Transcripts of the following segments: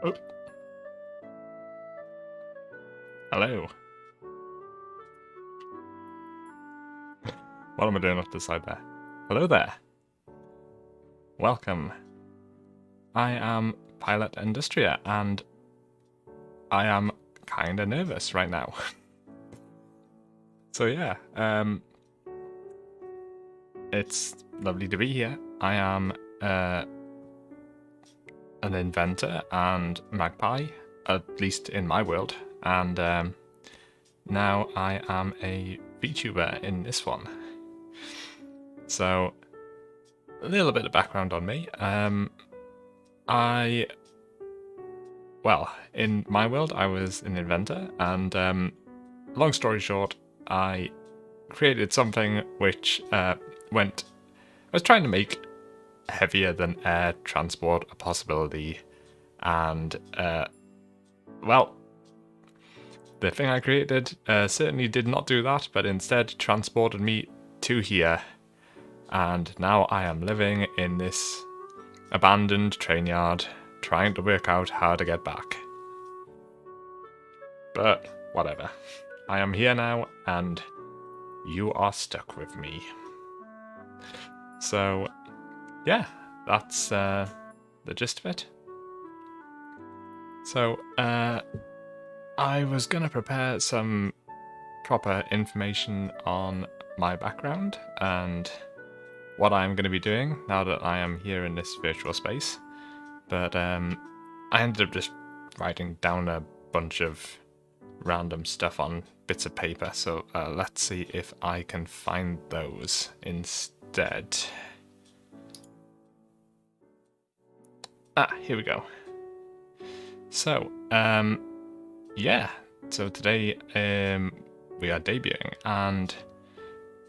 Oh, hello. What am I doing up the side there? Hello there. Welcome. I am Pyelett Industria, and I am kinda nervous right now. So yeah, it's lovely to be here. I am an inventor and Magpie, at least in my world, and now I am a vtuber in this one. So, a little bit of background on me. Well, in my world, I was an inventor, and long story short, I created something which I was trying to make heavier than air transport a possibility, and well, the thing I created certainly did not do that, but instead transported me to here, and now I am living in this abandoned train yard, trying to work out how to get back. But whatever. I am here now, and you are stuck with me. So, yeah, that's the gist of it. So, I was going to prepare some proper information on my background and what I'm going to be doing now that I am here in this virtual space. But I ended up just writing down a bunch of random stuff on bits of paper, so let's see if I can find those instead. Here we go. So, yeah, so today we are debuting, and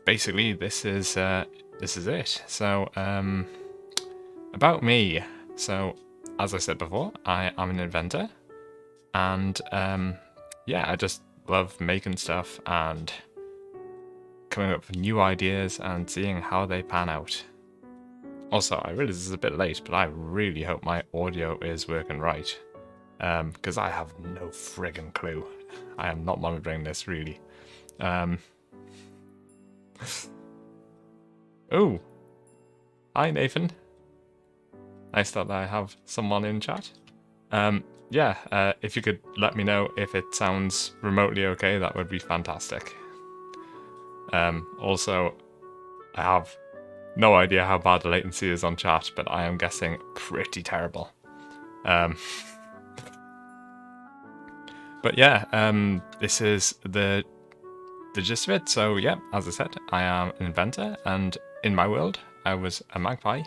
basically this is it. So, about me. So, as I said before, I am an inventor, and yeah, I just love making stuff and coming up with new ideas and seeing how they pan out. Also, I realize this is a bit late, but I really hope my audio is working right, because I have no friggin' clue. I am not monitoring this, really. Oh, hi Nathan. Nice that I have someone in chat. Yeah, if you could let me know if it sounds remotely okay, that would be fantastic. Also, I have no idea how bad the latency is on chat, but I am guessing pretty terrible. But yeah, this is the gist of it. So yeah, as I said, I am an inventor, and in my world, I was a magpie.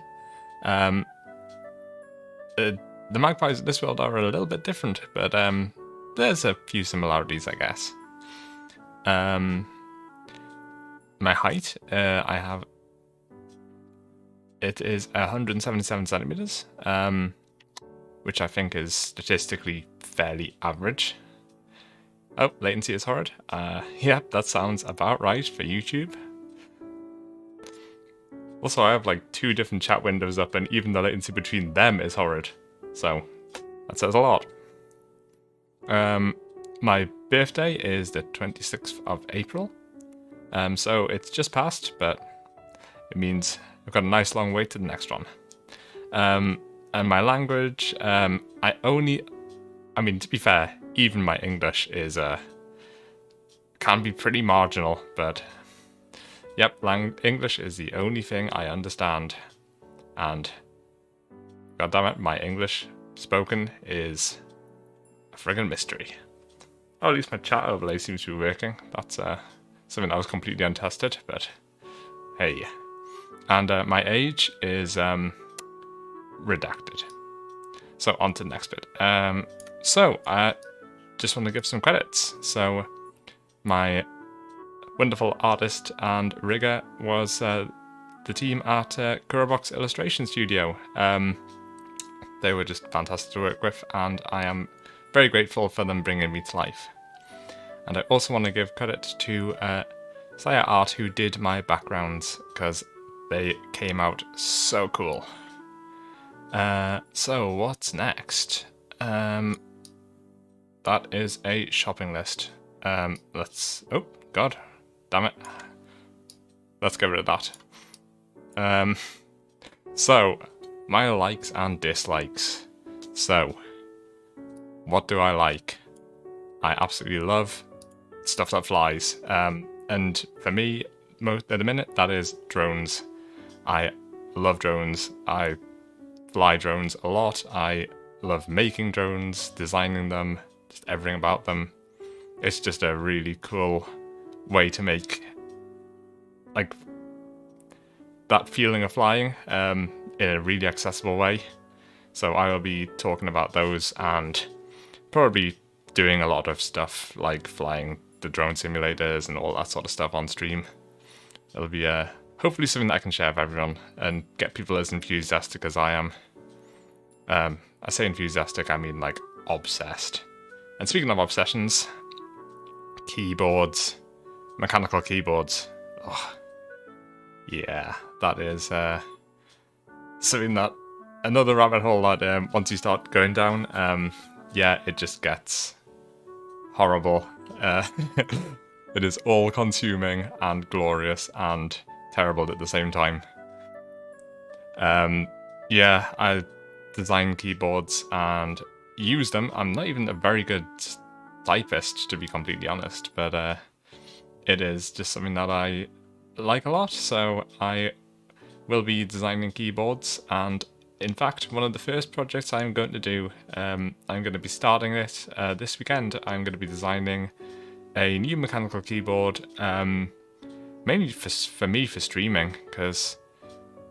The magpies of this world are a little bit different, but there's a few similarities, I guess. My height, it is 177 centimeters, which I think is statistically fairly average. Oh, latency is horrid. Yeah, that sounds about right for YouTube. Also, I have like 2 different chat windows up, and even the latency between them is horrid. So, that says a lot. My birthday is the 26th of April. So it's just passed, but it means I've got a nice long wait to the next one. And my language, I mean, to be fair, even my English is, can be pretty marginal, but yep, English is the only thing I understand. And goddammit, my English spoken is a friggin' mystery. Oh, at least my chat overlay seems to be working. That's something that was completely untested, but hey. And my age is redacted. So on to the next bit. So I just want to give some credits. So my wonderful artist and rigger was the team at Kurobox Illustration Studio. They were just fantastic to work with, and I am very grateful for them bringing me to life. And I also want to give credit to Saya Art, who did my backgrounds, because they came out so cool. So what's next? That is a shopping list. Oh god, damn it. Let's get rid of that. So, my likes and dislikes. So, what do I like? I absolutely love stuff that flies. And for me, at the minute, that is drones. I love drones. I fly drones a lot. I love making drones, designing them, just everything about them. It's just a really cool way to make, like, that feeling of flying in a really accessible way. So I will be talking about those and probably doing a lot of stuff like flying the drone simulators and all that sort of stuff on stream. It'll be hopefully something that I can share with everyone and get people as enthusiastic as I am. I say enthusiastic, I mean like obsessed. And speaking of obsessions, keyboards, mechanical keyboards. Oh, yeah, that is something that, another rabbit hole that once you start going down, yeah, it just gets horrible. It is all consuming and glorious and terrible at the same time. Yeah, I design keyboards and use them. I'm not even a very good typist, to be completely honest, but it is just something that I like a lot, so I will be designing keyboards. And in fact, one of the first projects I'm going to do, I'm going to be starting it this weekend. I'm going to be designing a new mechanical keyboard, mainly for me for streaming, because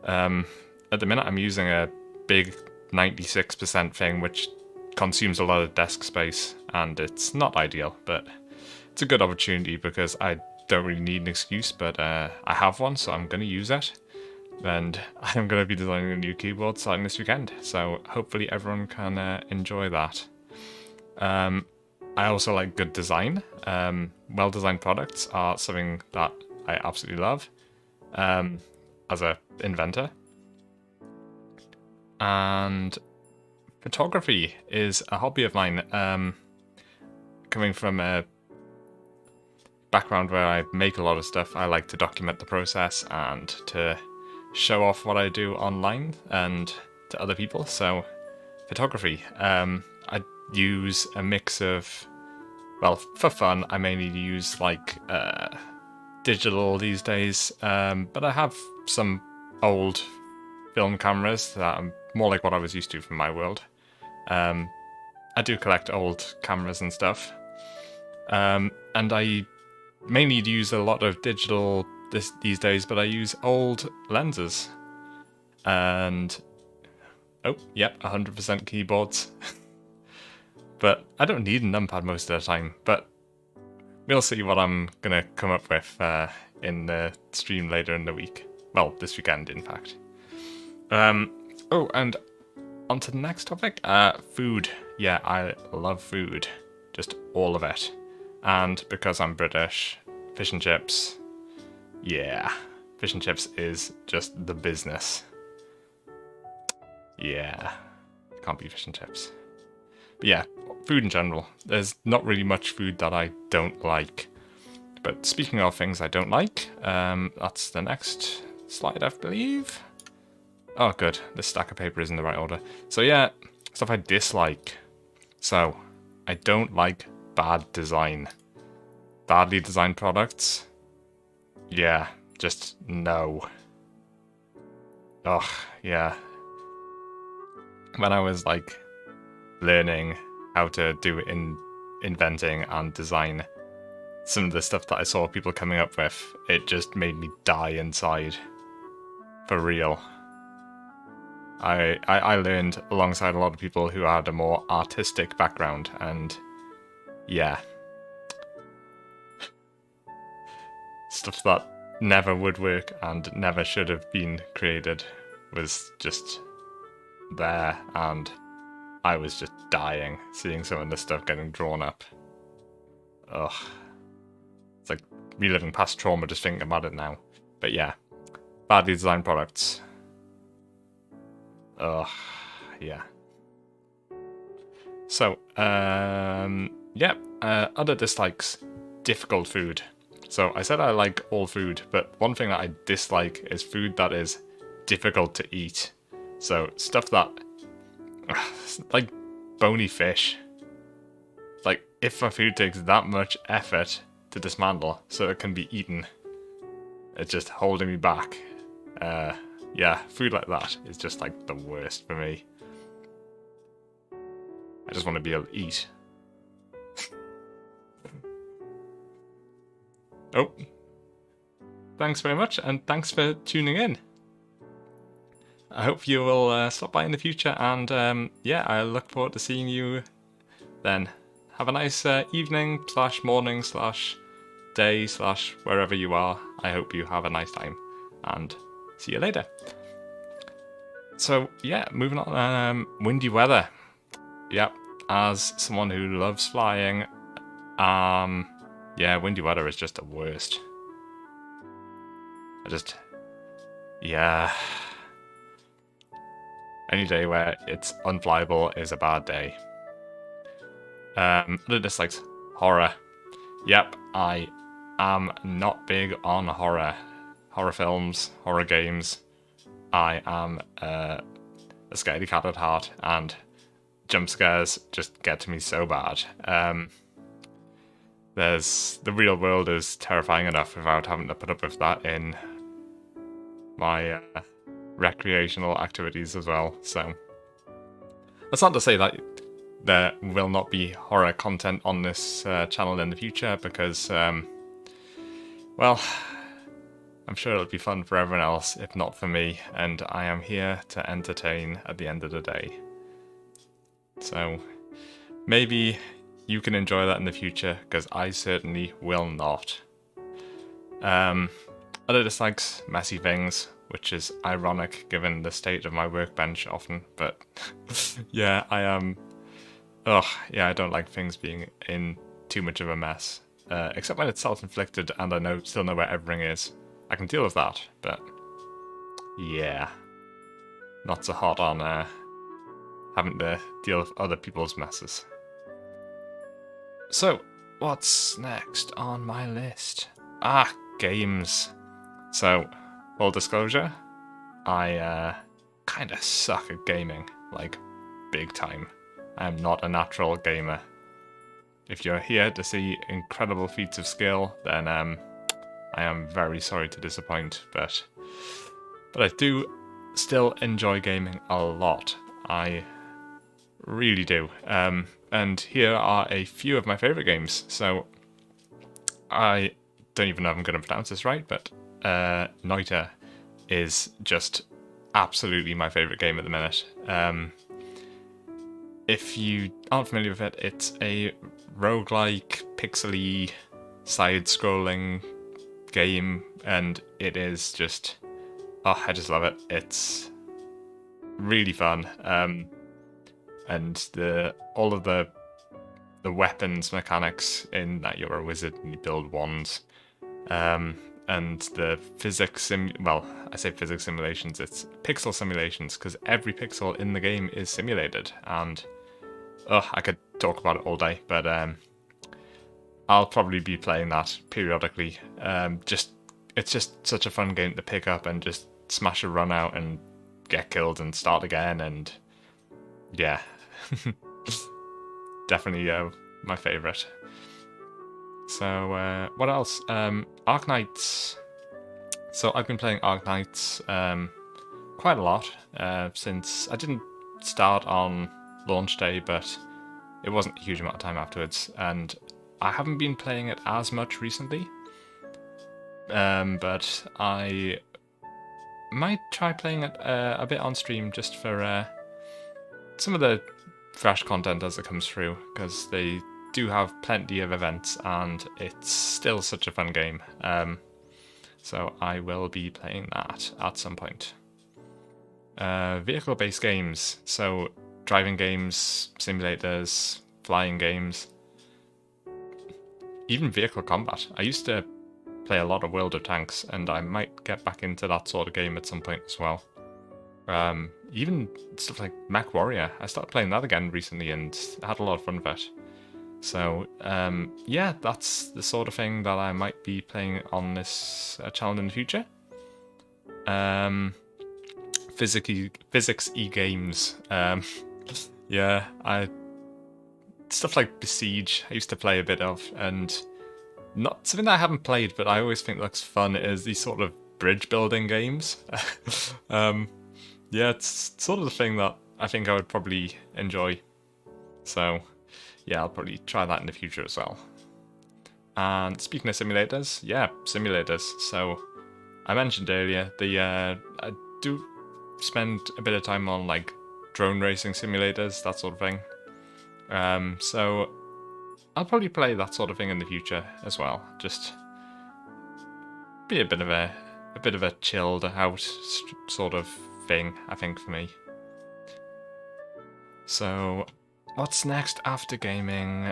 at the minute I'm using a big 96% thing, which consumes a lot of desk space, and it's not ideal, but it's a good opportunity because I don't really need an excuse, but I have one, so I'm going to use it. And I'm going to be designing a new keyboard starting this weekend, so hopefully everyone can enjoy that. I also like good design. Well-designed products are something that I absolutely love as an inventor. And photography is a hobby of mine. Coming from a background where I make a lot of stuff, I like to document the process and to show off what I do online and to other people. So photography, I use a mix of, well, for fun I mainly use like digital these days, but I have some old film cameras that are more like what I was used to from my world. I do collect old cameras and stuff, and I mainly use a lot of digital these days, but I use old lenses. And oh, yep, 100% keyboards. But I don't need a numpad most of the time, but we'll see what I'm gonna come up with in the stream later in the week. Well, this weekend, in fact. Oh, and on to the next topic, food. Yeah, I love food. Just all of it. And because I'm British, fish and chips. Yeah, fish and chips is just the business. Yeah, can't be fish and chips. But yeah, food in general. There's not really much food that I don't like. But speaking of things I don't like, that's the next slide, I believe. Oh, good. This stack of paper is in the right order. So yeah, stuff I dislike. So, I don't like bad design. Badly designed products. Yeah, just no. Ugh, yeah. When I was like learning how to do inventing and design, some of the stuff that I saw people coming up with, it just made me die inside. For real. I learned alongside a lot of people who had a more artistic background, and yeah. Stuff that never would work and never should have been created was just there, and I was just dying seeing some of the stuff getting drawn up. Ugh. It's like reliving past trauma just thinking about it now. But yeah, badly designed products. Ugh, yeah. So, yeah, other dislikes, difficult food. So I said I like all food, but one thing that I dislike is food that is difficult to eat. So stuff that, like bony fish. Like, if my food takes that much effort to dismantle so it can be eaten, it's just holding me back. Yeah, food like that is just like the worst for me. I just want to be able to eat. Oh. Thanks very much, and thanks for tuning in. I hope you will stop by in the future, and yeah, I look forward to seeing you then. Have a nice evening, / morning, / day, / wherever you are. I hope you have a nice time, and see you later. So yeah, moving on, windy weather. Yep, as someone who loves flying, yeah, windy weather is just the worst. Yeah. Any day where it's unflyable is a bad day. Other dislikes, horror. Yep, I am not big on horror films, horror games. I am a scaredy cat at heart, and jump scares just get to me so bad. The real world is terrifying enough without having to put up with that in my recreational activities as well. So that's not to say that there will not be horror content on this channel in the future, because well, I'm sure it'll be fun for everyone else, if not for me, and I am here to entertain at the end of the day. So maybe you can enjoy that in the future, because I certainly will not. Other dislikes, messy things, which is ironic given the state of my workbench often, but yeah, I am... yeah, I don't like things being in too much of a mess. Except when it's self-inflicted and I still know where everything is. I can deal with that, but yeah, not so hot on having to deal with other people's messes. So, what's next on my list? Games. So, full disclosure, I kinda suck at gaming, like, big time. I am not a natural gamer. If you're here to see incredible feats of skill, then I am very sorry to disappoint, but I do still enjoy gaming a lot. I really do. And here are a few of my favourite games. So, I don't even know if I'm going to pronounce this right, but Noita is just absolutely my favourite game at the minute. If you aren't familiar with it, it's a roguelike, pixely, side-scrolling game, and it is just... I just love it. It's really fun. And all of the weapons mechanics in that you're a wizard and you build wands. And the physics I say physics simulations, it's pixel simulations, because every pixel in the game is simulated, and I could talk about it all day, but I'll probably be playing that periodically. It's just such a fun game to pick up and just smash a run out and get killed and start again, and yeah, definitely my favourite. So, what else? Arknights. So I've been playing Arknights quite a lot since I didn't start on launch day, but it wasn't a huge amount of time afterwards, and I haven't been playing it as much recently. But I might try playing it a bit on stream just for some of the fresh content as it comes through, because they do have plenty of events and it's still such a fun game. So I will be playing that at some point. Vehicle-based games, so driving games, simulators, flying games, even vehicle combat. I used to play a lot of World of Tanks, and I might get back into that sort of game at some point as well. Even stuff like Mech Warrior. I started playing that again recently and I had a lot of fun with it. So, yeah, that's the sort of thing that I might be playing on this channel in the future. Physics e-games. Yeah, stuff like Besiege I used to play a bit of, and not something that I haven't played, but I always think looks fun is these sort of bridge building games. Yeah, it's sort of the thing that I think I would probably enjoy. So, yeah, I'll probably try that in the future as well. And speaking of simulators, yeah, simulators. So, I mentioned earlier, I do spend a bit of time on like drone racing simulators, that sort of thing. So, I'll probably play that sort of thing in the future as well. Just be a bit of a chilled out sort of thing, I think, for me. So, what's next after gaming?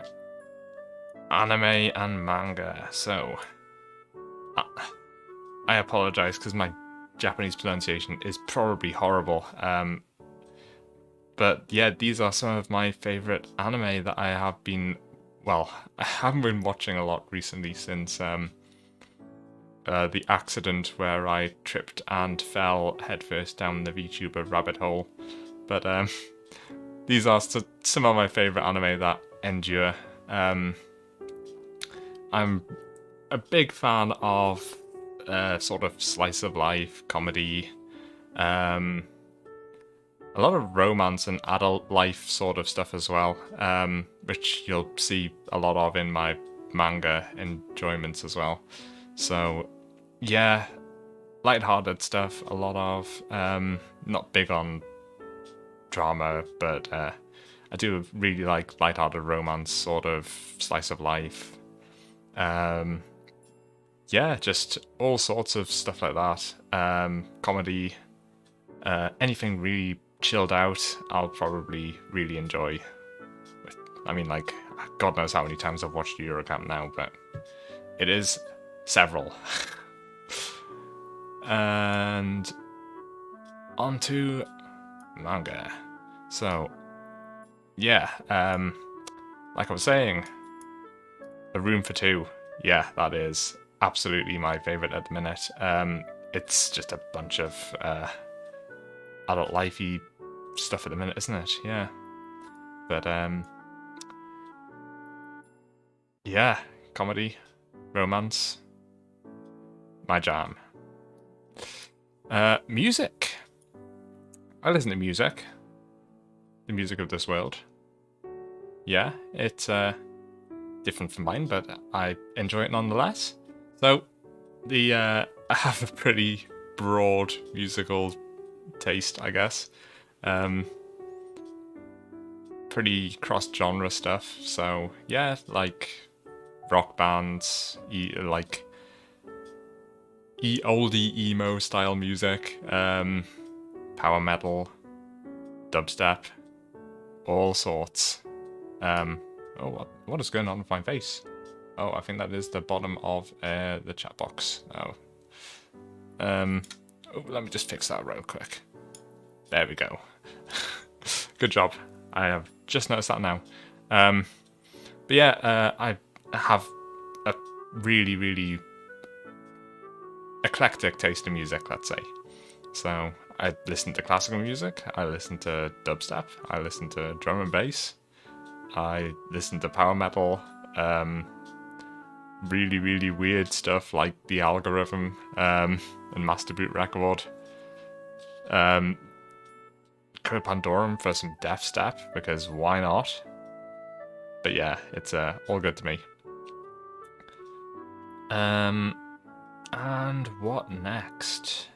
Anime and manga. So, I apologize because my Japanese pronunciation is probably horrible. But yeah, these are some of my favorite anime that I have been. Well, I haven't been watching a lot recently since the accident where I tripped and fell headfirst down the VTuber rabbit hole. But these are some of my favourite anime that endure. I'm a big fan of sort of slice of life comedy, a lot of romance and adult life sort of stuff as well, which you'll see a lot of in my manga enjoyments as well. So, yeah, lighthearted stuff, a lot of, not big on drama, but I do really like lighthearted romance, sort of slice of life. Yeah, just all sorts of stuff like that. Comedy, anything really chilled out, I'll probably really enjoy. I mean, like, God knows how many times I've watched Eurocamp now, but it is several. And onto manga. So, yeah, like I was saying, A Room for Two. Yeah, that is absolutely my favourite at the minute. It's just a bunch of adult lifey stuff at the minute, isn't it? Yeah. But yeah, comedy, romance, my jam. Music. I listen to music. The music of this world. Yeah, it's different from mine, but I enjoy it nonetheless. So, I have a pretty broad musical taste, I guess. Pretty cross-genre stuff. So, yeah, like rock bands, like oldie emo style music, power metal, dubstep, all sorts. Oh, what is going on with my face? Oh, I think that is the bottom of the chat box. Oh, let me just fix that real quick. There we go. Good job. I have just noticed that now. But yeah, I have a really, really eclectic taste in music, let's say. So I listen to classical music, I listen to dubstep, I listen to drum and bass, I listen to power metal, really, really weird stuff like The Algorithm, and Master Boot Record. Code Pandorum for some death step, because why not? But yeah, it's all good to me. And what next?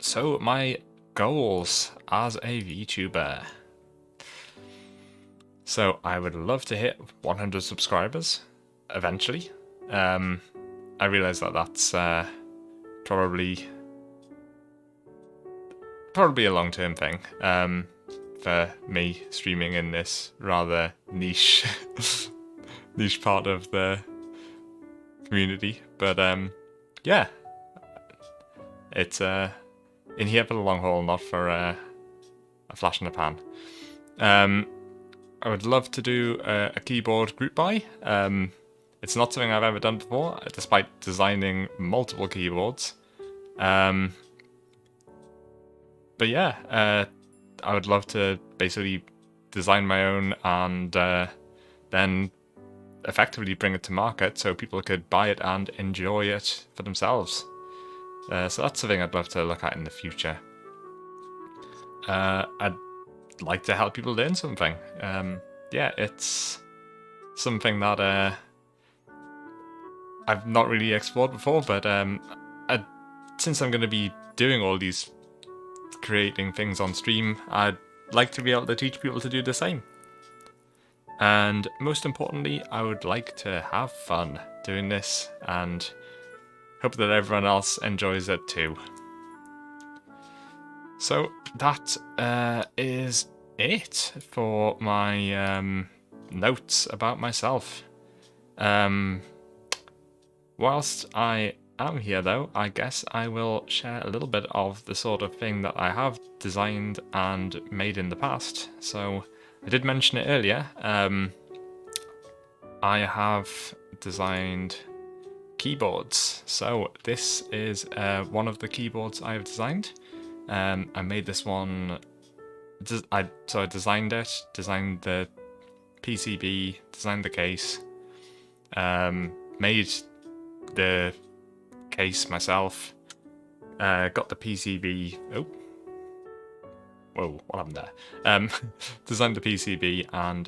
So, my goals as a VTuber. So, I would love to hit 100 subscribers eventually. I realise that that's probably a long-term thing for me streaming in this rather niche part of the community, but yeah, It's in here for the long haul, not for a flash in the pan. I would love to do a keyboard group buy. It's not something I've ever done before, despite designing multiple keyboards. But yeah, I would love to basically design my own and then effectively bring it to market so people could buy it and enjoy it for themselves. So that's something I'd love to look at in the future. I'd like to help people learn something. Yeah, it's something that I've not really explored before, but since I'm going to be doing all these creating things on stream, I'd like to be able to teach people to do the same. And most importantly, I would like to have fun doing this and hope that everyone else enjoys it too. So that is it for my notes about myself. Whilst I am here though, I guess I will share a little bit of the sort of thing that I have designed and made in the past. So I did mention it earlier. I have designed keyboards. So this is one of the keyboards I have designed. I made this one. I designed it, designed the PCB, designed the case, made the case myself, got the PCB. Oh, whoa! What happened there? Designed the PCB and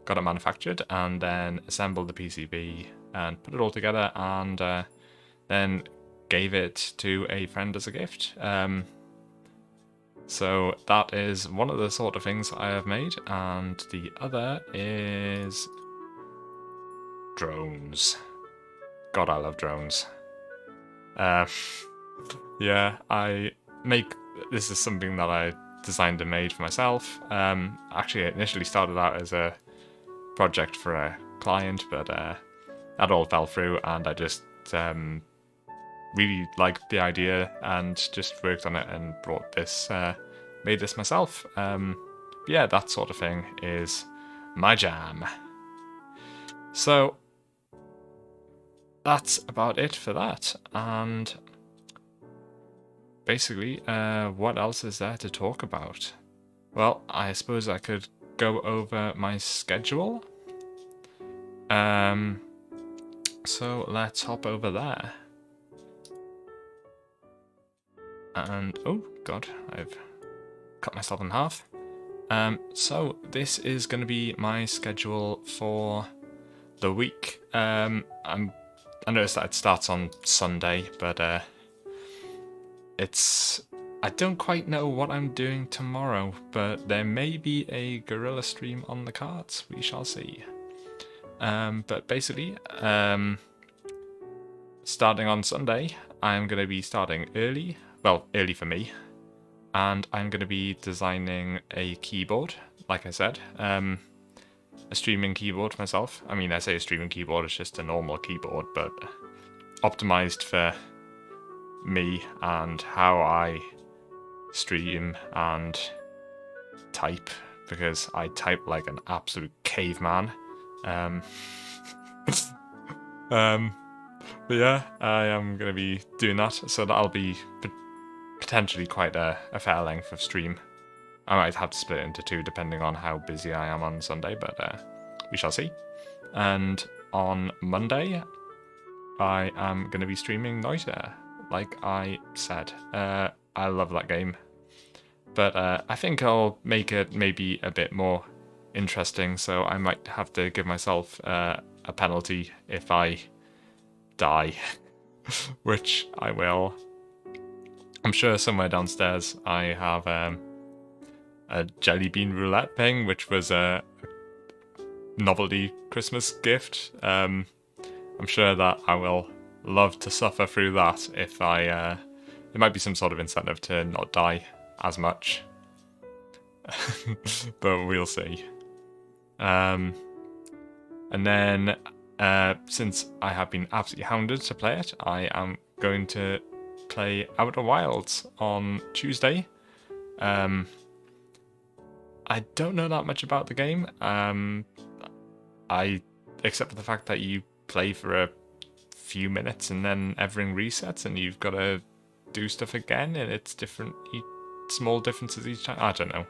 got it manufactured, and then assembled the PCB and put it all together, and then gave it to a friend as a gift. So that is one of the sort of things I have made, and the other is drones. God, I love drones. Yeah, this is something that I designed and made for myself. Actually, it initially started out as a project for a client, but that all fell through, and I just really liked the idea and just worked on it and made this myself. Yeah, that sort of thing is my jam. So that's about it for that, and basically what else is there to talk about? Well, I suppose I could go over my schedule. So let's hop over there. And oh god, I've cut myself in half. So this is going to be my schedule for the week. I noticed that it starts on Sunday, but I don't quite know what I'm doing tomorrow, but there may be a guerrilla stream on the cards. We shall see. But basically, starting on Sunday, I'm going to be starting early. Well, early for me. And I'm going to be designing a keyboard, like I said. A streaming keyboard myself. I mean, I say a streaming keyboard, it's just a normal keyboard, but optimized for me and how I stream and type, because I type like an absolute caveman. But yeah, I am going to be doing that, so that'll be potentially quite a fair length of stream. I might have to split it into two depending on how busy I am on Sunday, but we shall see. And on Monday, I am going to be streaming Noita, like I said. I love that game, but I think I'll make it maybe a bit more interesting, so I might have to give myself a penalty if I die, which I will. I'm sure somewhere downstairs I have a jelly bean roulette thing, which was a novelty Christmas gift. I'm sure that I will love to suffer through that if I... there might be some sort of incentive to not die as much. But we'll see. And then, since I have been absolutely hounded to play it, I am going to play Outer Wilds on Tuesday. I don't know that much about the game. Except for the fact that you play for a few minutes and then everything resets and you've got to do stuff again, and it's different, small differences each time. I don't know.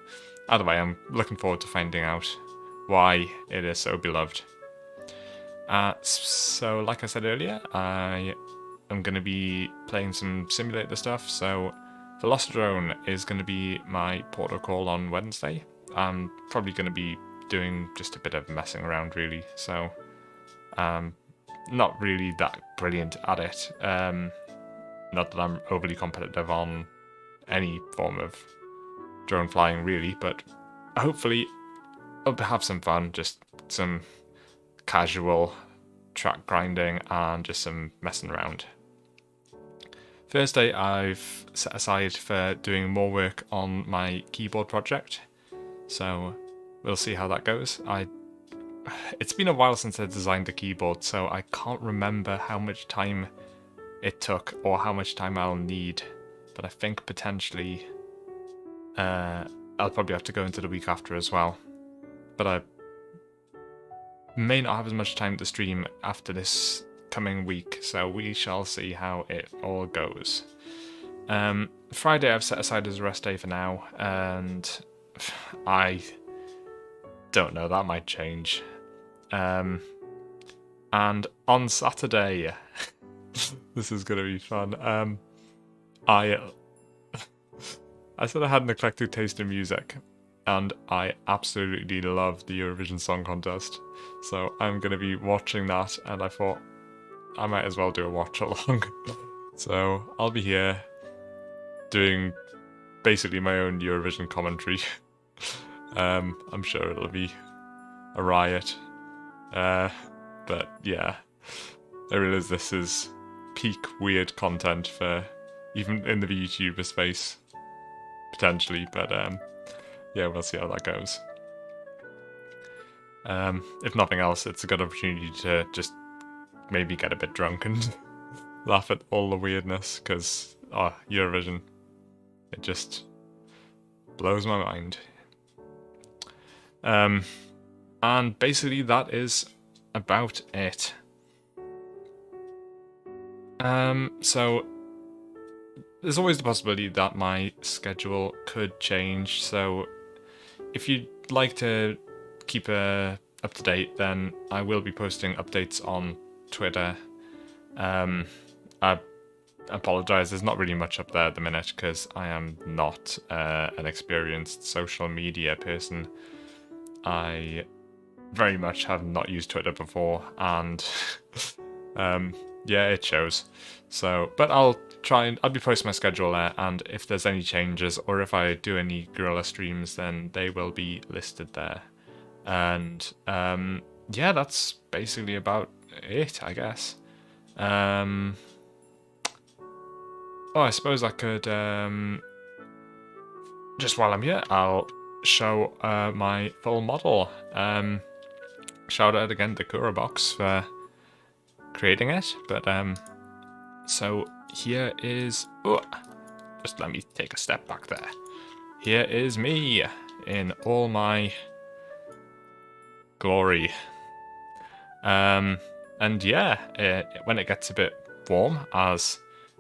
Either way, I'm looking forward to finding out why it is so beloved. So like I said earlier, I am going to be playing some simulator stuff. So Velocitron is going to be my protocol on Wednesday. I'm probably going to be doing just a bit of messing around, really. So not really that brilliant at it. Not that I'm overly competitive on any form of drone flying, really, but hopefully I'll have some fun, just some casual track grinding and just some messing around. Thursday I've set aside for doing more work on my keyboard project, so we'll see how that goes. It's been a while since I designed a keyboard, so I can't remember how much time it took or how much time I'll need, but I think potentially I'll probably have to go into the week after as well. But I may not have as much time to stream after this coming week, so we shall see how it all goes. Friday I've set aside as a rest day for now, and I don't know, that might change. And on Saturday, this is going to be fun. I said I had an eclectic taste in music, and I absolutely love the Eurovision Song Contest. So I'm going to be watching that, and I thought I might as well do a watch along. So I'll be here doing basically my own Eurovision commentary. I'm sure it'll be a riot. But yeah, I realize this is peak weird content for even in the VTuber space, potentially, but yeah, we'll see how that goes. If nothing else, it's a good opportunity to just maybe get a bit drunk and laugh at all the weirdness, because Eurovision, it just blows my mind. And basically that is about it. So there's always the possibility that my schedule could change, so if you'd like to keep up to date, then I will be posting updates on Twitter. I apologise, there's not really much up there at the minute because I am not an experienced social media person. I very much have not used Twitter before, and yeah, it shows. So, but I'll be posting my schedule there, and if there's any changes or if I do any guerrilla streams, then they will be listed there. And yeah, that's basically about it, I guess. Oh, I suppose I could just while I'm here, I'll show my full model. Shout out again to Box for creating it, but so here is, just let me take a step back there. Here is me in all my glory. And yeah, when it gets a bit warm, as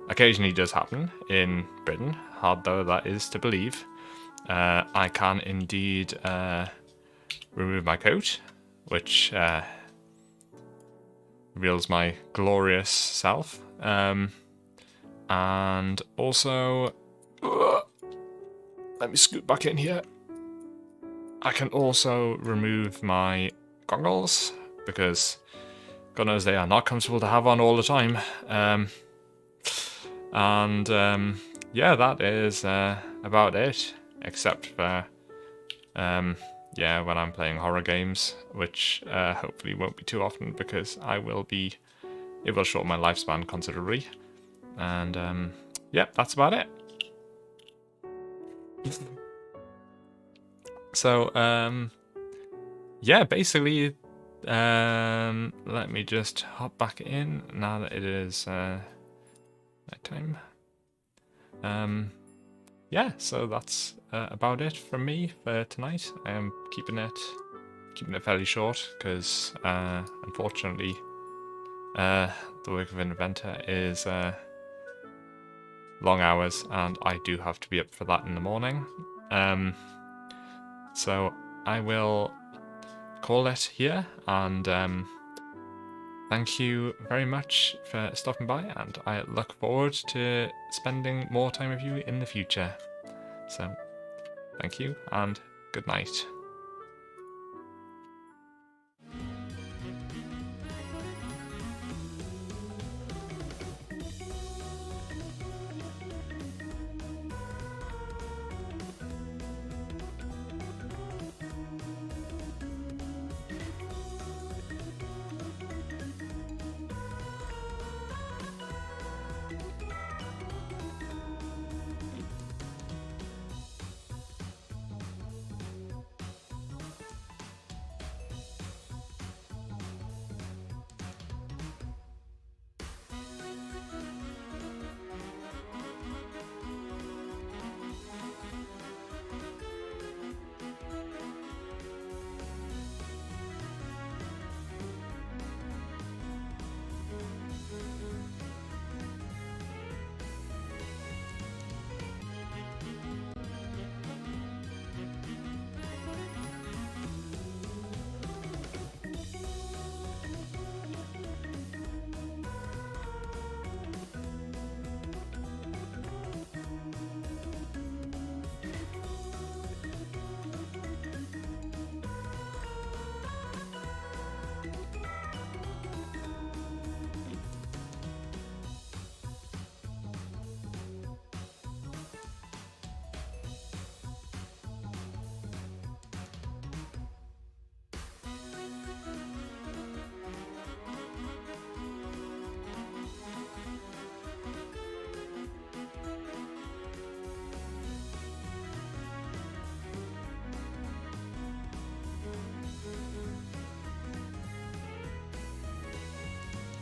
occasionally does happen in Britain, hard though that is to believe, I can indeed remove my coat, which reveals my glorious self. And also, let me scoot back in here. I can also remove my goggles, because God knows they are not comfortable to have on all the time. Yeah, that is about it, except for yeah, when I'm playing horror games, which hopefully won't be too often, because it will shorten my lifespan considerably. And yeah, that's about it. So yeah, basically, let me just hop back in now that it is nighttime. Yeah, so that's about it from me for tonight. I am keeping it fairly short because unfortunately the work of Inventor is long hours, and I do have to be up for that in the morning. So I will call it here, and thank you very much for stopping by, and I look forward to spending more time with you in the future. So thank you, and good night.